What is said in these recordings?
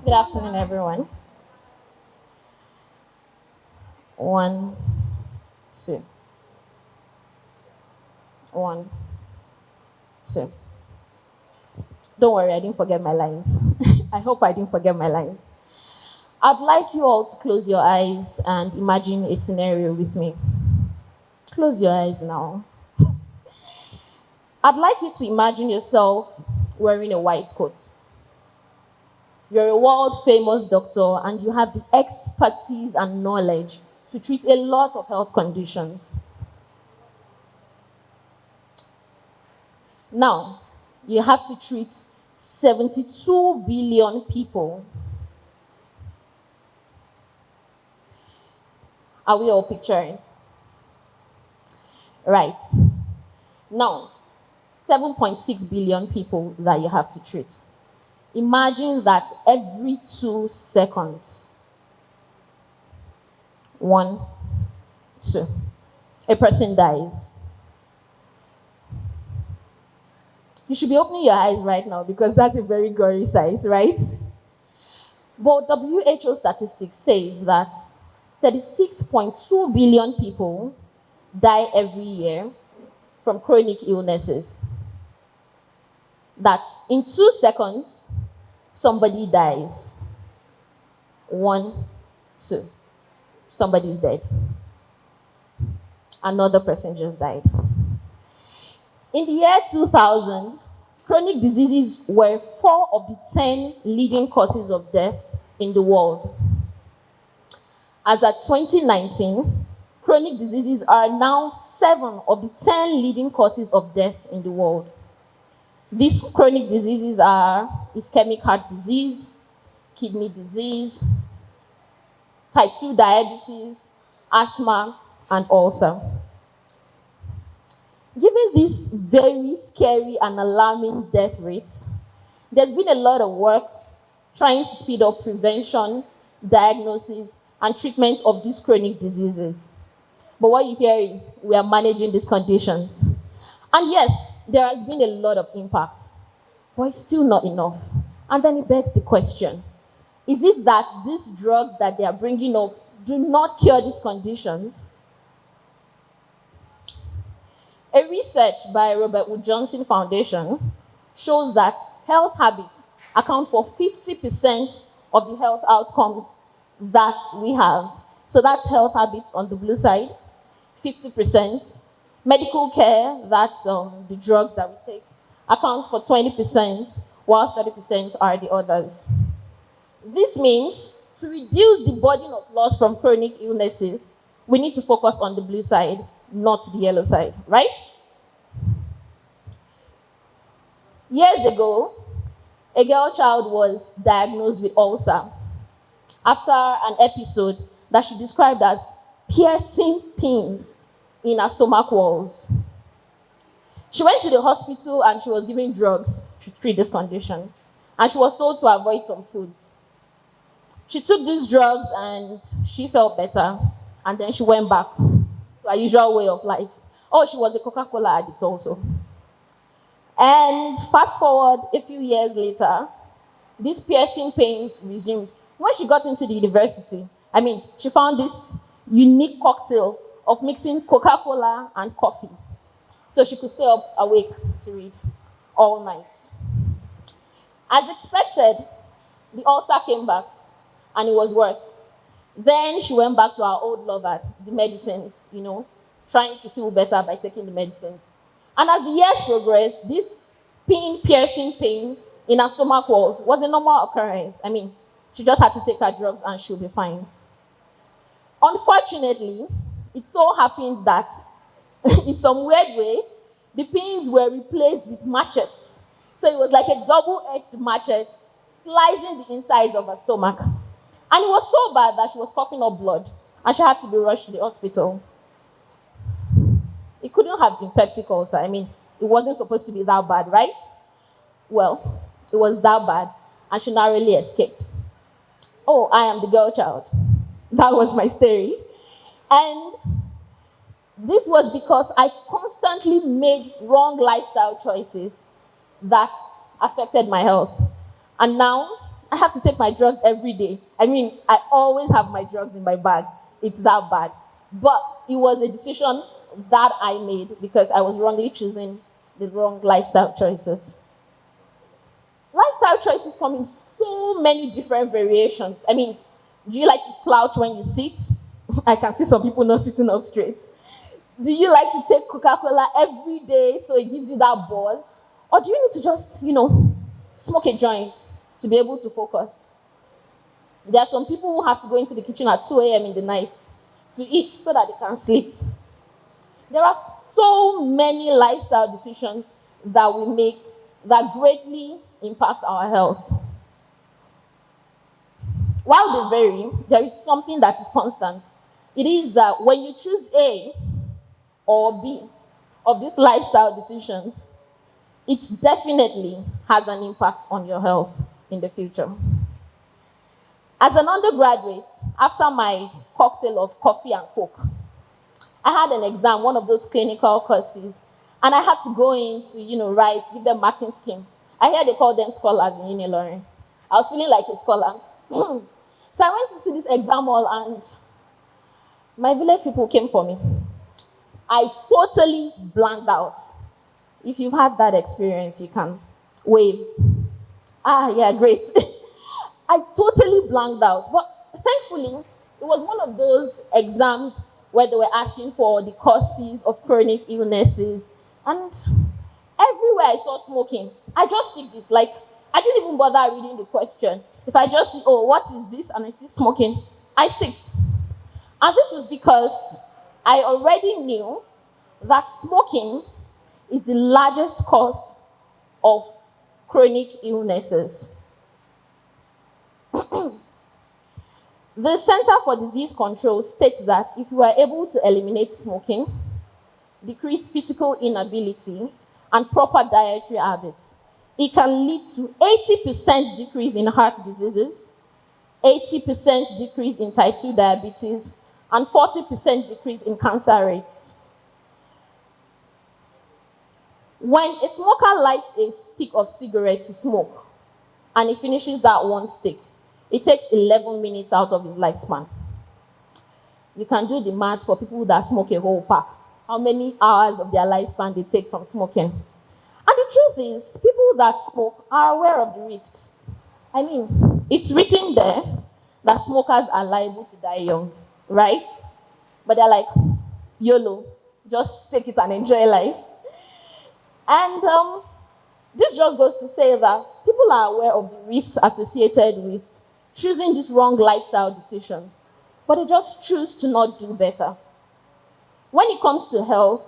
Good afternoon, everyone. One, two, one, two. Don't worry, I didn't forget my lines. I hope I didn't forget my lines. I'd like you all to close your eyes and imagine a scenario with me. Close your eyes now. I'd like you to imagine yourself wearing a white coat. You're a world famous doctor and you have the expertise and knowledge to treat a lot of health conditions. Now, you have to treat 72 billion people. Are we all picturing? Right. Now, 7.6 billion people that you have to treat. Imagine that every 2 seconds, 1, 2, a person dies. You should be opening your eyes right now because that's a very gory sight, right? But WHO statistics says that 36.2 billion people die every year from chronic illnesses. That's in 2 seconds, somebody dies. 1, 2. Somebody's dead. Another person just died. In the year 2000, chronic diseases were 4 of the 10 leading causes of death in the world. As at 2019, chronic diseases are now 7 of the 10 leading causes of death in the world. These chronic diseases are ischemic heart disease, kidney disease, type 2 diabetes, asthma, and ulcer. Given these very scary and alarming death rates, there's been a lot of work trying to speed up prevention, diagnosis, and treatment of these chronic diseases. But what you hear is we are managing these conditions. And yes, there has been a lot of impact, but it's still not enough. And then it begs the question, is it that these drugs that they are bringing up do not cure these conditions? A research by Robert Wood Johnson Foundation shows that health habits account for 50% of the health outcomes that we have. So that's health habits on the blue side, 50%. Medical care, that's the drugs that we take, accounts for 20%, while 30% are the others. This means to reduce the burden of loss from chronic illnesses, we need to focus on the blue side, not the yellow side, right? Years ago, a girl child was diagnosed with ulcer after an episode that she described as piercing pains in her stomach walls. She went to the hospital and she was given drugs to treat this condition. And she was told to avoid some food. She took these drugs and she felt better. And then she went back to her usual way of life. Oh, she was a Coca-Cola addict also. And fast forward a few years later, these piercing pains resumed. When she got into the university, she found this unique cocktail of mixing Coca-Cola and coffee. So she could stay up awake to read all night. As expected, the ulcer came back and it was worse. Then she went back to her old lover, the medicines, trying to feel better by taking the medicines. And as the years progressed, this piercing pain in her stomach walls was a normal occurrence. She just had to take her drugs and she'll be fine. Unfortunately, it so happened that, in some weird way, the pains were replaced with machetes. So it was like a double-edged machete slicing the insides of her stomach. And it was so bad that she was coughing up blood, and she had to be rushed to the hospital. It couldn't have been peptic ulcer. It wasn't supposed to be that bad, right? Well, it was that bad, and she narrowly escaped. Oh, I am the girl child. That was my story. And this was because I constantly made wrong lifestyle choices that affected my health. And now I have to take my drugs every day. I mean, I always have my drugs in my bag. It's that bad. But it was a decision that I made because I was wrongly choosing the wrong lifestyle choices. Lifestyle choices come in so many different variations. I mean, do you like to slouch when you sit? I can see some people not sitting up straight. Do you like to take Coca-Cola every day so it gives you that buzz? Or do you need to just, smoke a joint to be able to focus? There are some people who have to go into the kitchen at 2 a.m. in the night to eat so that they can sleep. There are so many lifestyle decisions that we make that greatly impact our health. While they vary, there is something that is constant. It is that when you choose A or B of these lifestyle decisions, it definitely has an impact on your health in the future. As an undergraduate, after my cocktail of coffee and Coke, I had an exam, one of those clinical courses, and I had to go in to, write, give them marking scheme. I hear they call them scholars in Unilorin. I was feeling like a scholar. So I went into this exam hall and my village people came for me. I totally blanked out. If you've had that experience, you can wave. Ah, yeah, great. I totally blanked out. But thankfully, it was one of those exams where they were asking for the causes of chronic illnesses. And everywhere I saw smoking, I just ticked it. Like, I didn't even bother reading the question. If I just see, oh, what is this? And I see smoking, I ticked. And this was because I already knew that smoking is the largest cause of chronic illnesses. The Center for Disease Control states that if you are able to eliminate smoking, decrease physical inability, and proper dietary habits, it can lead to 80% decrease in heart diseases, 80% decrease in type 2 diabetes, and 40% decrease in cancer rates. When a smoker lights a stick of cigarette to smoke, and he finishes that one stick, it takes 11 minutes out of his lifespan. You can do the math for people that smoke a whole pack. How many hours of their lifespan they take from smoking. And the truth is, people that smoke are aware of the risks. I mean, it's written there that smokers are liable to die young, right? But they're like, YOLO, just take it and enjoy life. And this just goes to say that people are aware of the risks associated with choosing these wrong lifestyle decisions, but they just choose to not do better. When it comes to health,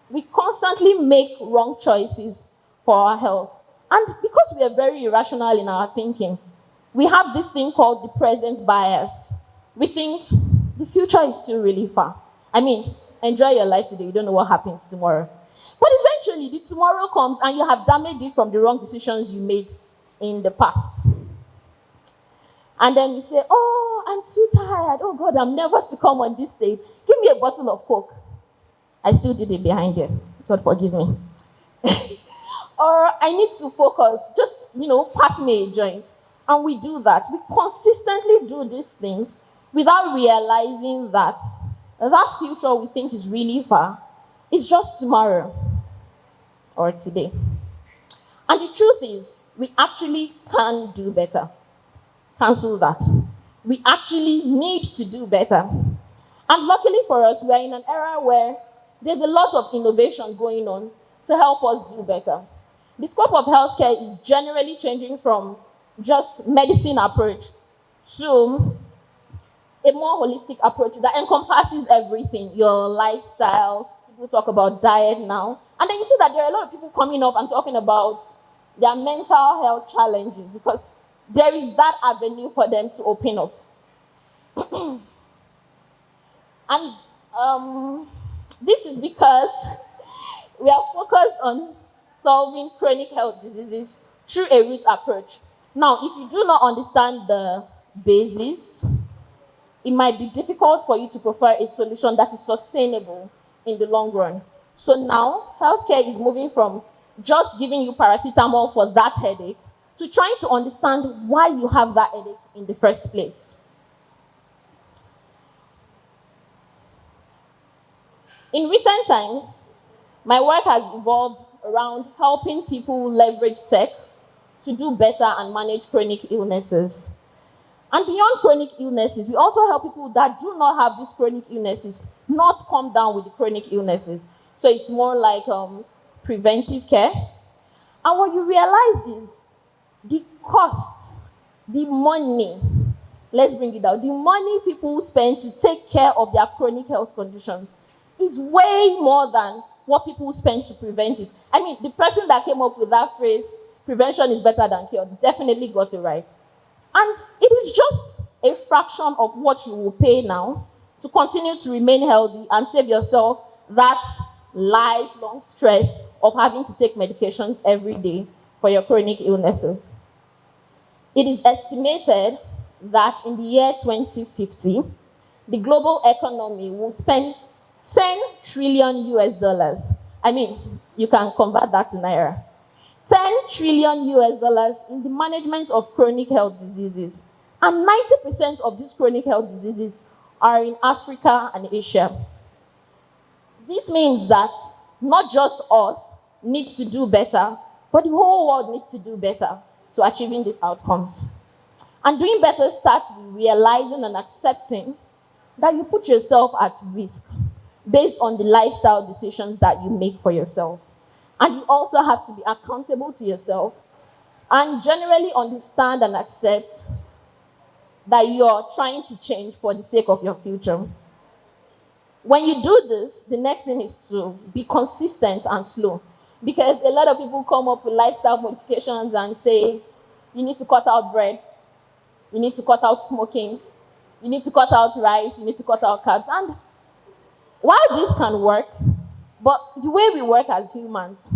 we constantly make wrong choices for our health. And because we are very irrational in our thinking, we have this thing called the present bias. We think the future is still really far. I mean, enjoy your life today, you don't know what happens tomorrow. But eventually, the tomorrow comes and you have damaged it from the wrong decisions you made in the past. And then you say, oh, I'm too tired. Oh, God, I'm nervous to come on this stage. Give me a bottle of Coke. I still did it behind there. God forgive me. Or I need to focus. Just, pass me a joint. And we do that. We consistently do these things without realizing that that future we think is really far is just tomorrow or today. And the truth is, we actually can do better. Cancel that. We actually need to do better. And luckily for us, we are in an era where there's a lot of innovation going on to help us do better. The scope of healthcare is generally changing from just medicine approach to a more holistic approach that encompasses everything, your lifestyle. People talk about diet now. And then you see that there are a lot of people coming up and talking about their mental health challenges because there is that avenue for them to open up. And this is because we are focused on solving chronic health diseases through a root approach. Now, if you do not understand the basis, it might be difficult for you to prefer a solution that is sustainable in the long run. So now, healthcare is moving from just giving you paracetamol for that headache to trying to understand why you have that headache in the first place. In recent times, my work has evolved around helping people leverage tech to do better and manage chronic illnesses. And beyond chronic illnesses, we also help people that do not have these chronic illnesses not come down with the chronic illnesses. So it's more like preventive care. And what you realize is the cost, the money, let's bring it down, the money people spend to take care of their chronic health conditions is way more than what people spend to prevent it. I mean, the person that came up with that phrase, prevention is better than cure, definitely got it right. And it is just a fraction of what you will pay now to continue to remain healthy and save yourself that lifelong stress of having to take medications every day for your chronic illnesses. It is estimated that in the year 2050, the global economy will spend 10 trillion US dollars. I mean, you can convert that to naira. 10 trillion US dollars in the management of chronic health diseases. And 90% of these chronic health diseases are in Africa and Asia. This means that not just us need to do better, but the whole world needs to do better to achieving these outcomes. And doing better starts with realizing and accepting that you put yourself at risk based on the lifestyle decisions that you make for yourself. And you also have to be accountable to yourself and generally understand and accept that you're trying to change for the sake of your future. When you do this, the next thing is to be consistent and slow. Because a lot of people come up with lifestyle modifications and say, you need to cut out bread, you need to cut out smoking, you need to cut out rice, you need to cut out carbs. And while this can work, but the way we work as humans,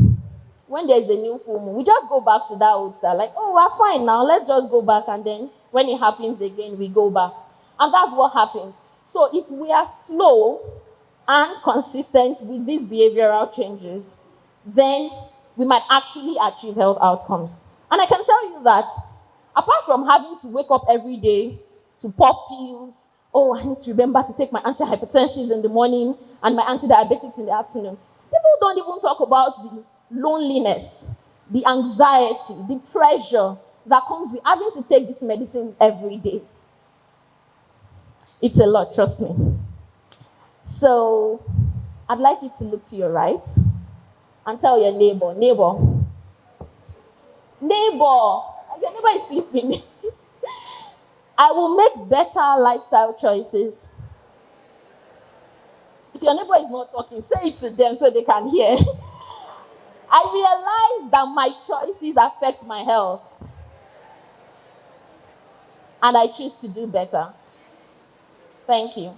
when there's a new full moon, we just go back to that old style. Like, oh, we're fine now, let's just go back. And then when it happens again, we go back. And that's what happens. So if we are slow and consistent with these behavioral changes, then we might actually achieve health outcomes. And I can tell you that apart from having to wake up every day to pop pills, oh, I need to remember to take my antihypertensives in the morning and my antidiabetics in the afternoon, people don't even talk about the loneliness, the anxiety, the pressure that comes with having to take these medicines every day. It's a lot, trust me. So I'd like you to look to your right and tell your neighbor, your neighbor is sleeping. I will make better lifestyle choices. If your neighbor is not talking, say it to them so they can hear. I realize that my choices affect my health. And I choose to do better. Thank you.